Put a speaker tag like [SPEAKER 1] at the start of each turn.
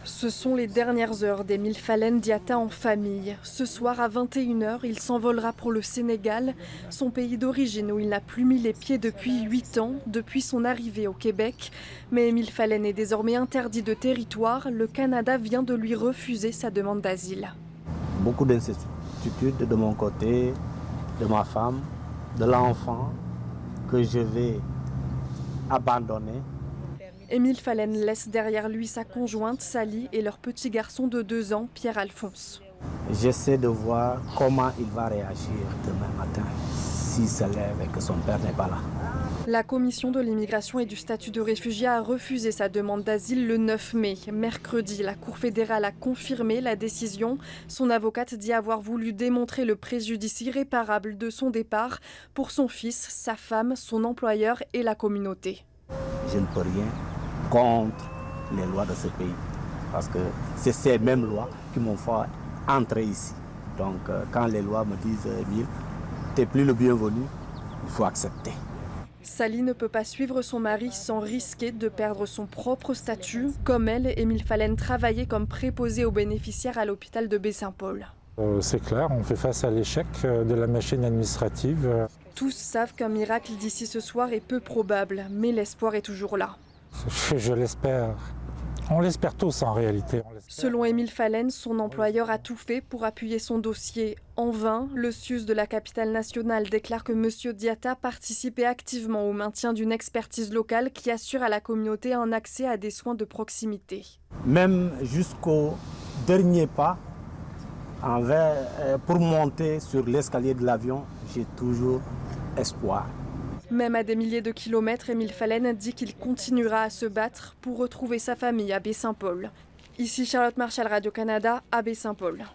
[SPEAKER 1] Ce sont les dernières heures d'Émile Falène Diatta en famille. Ce soir à 21 h, il s'envolera pour le Sénégal, son pays d'origine où il n'a plus mis les pieds depuis 8 ans, depuis son arrivée au Québec. Mais Émile Falène est désormais interdit de territoire. Le Canada vient de lui refuser sa demande d'asile.
[SPEAKER 2] Beaucoup d'incertitudes de mon côté, de ma femme, de l'enfant que je vais abandonner.
[SPEAKER 1] Émile Falène laisse derrière lui sa conjointe Sally et leur petit garçon de 2 ans, Pierre-Alphonse.
[SPEAKER 2] J'essaie de voir comment il va réagir demain matin s'il se lève et que son père n'est pas là.
[SPEAKER 1] La commission de l'immigration et du statut de réfugié a refusé sa demande d'asile le 9 mai. Mercredi, la Cour fédérale a confirmé la décision. Son avocate dit avoir voulu démontrer le préjudice irréparable de son départ pour son fils, sa femme, son employeur et la communauté.
[SPEAKER 2] Je ne peux rien contre les lois de ce pays parce que c'est ces mêmes lois qui m'ont fait entrer ici. Donc quand les lois me disent Émile, tu n'es plus le bienvenu, il faut accepter.
[SPEAKER 1] Sally ne peut pas suivre son mari sans risquer de perdre son propre statut. Comme elle, Émile Falène travaillait comme préposé aux bénéficiaires à l'hôpital de Baie-Saint-Paul.
[SPEAKER 3] C'est clair, on fait face à l'échec de la machine administrative.
[SPEAKER 1] Tous savent qu'un miracle d'ici ce soir est peu probable, mais l'espoir est toujours là.
[SPEAKER 3] Je l'espère. On l'espère tous en réalité.
[SPEAKER 1] Selon Émile Falène, son employeur a tout fait pour appuyer son dossier. En vain, le SUS de la capitale nationale déclare que M. Diatta participait activement au maintien d'une expertise locale qui assure à la communauté un accès à des soins de proximité.
[SPEAKER 2] Même jusqu'au dernier pas, pour monter sur l'escalier de l'avion, j'ai toujours espoir.
[SPEAKER 1] Même à des milliers de kilomètres, Émile Falène dit qu'il continuera à se battre pour retrouver sa famille à Baie-Saint-Paul. Ici Charlotte Marchal, Radio-Canada, à Baie-Saint-Paul.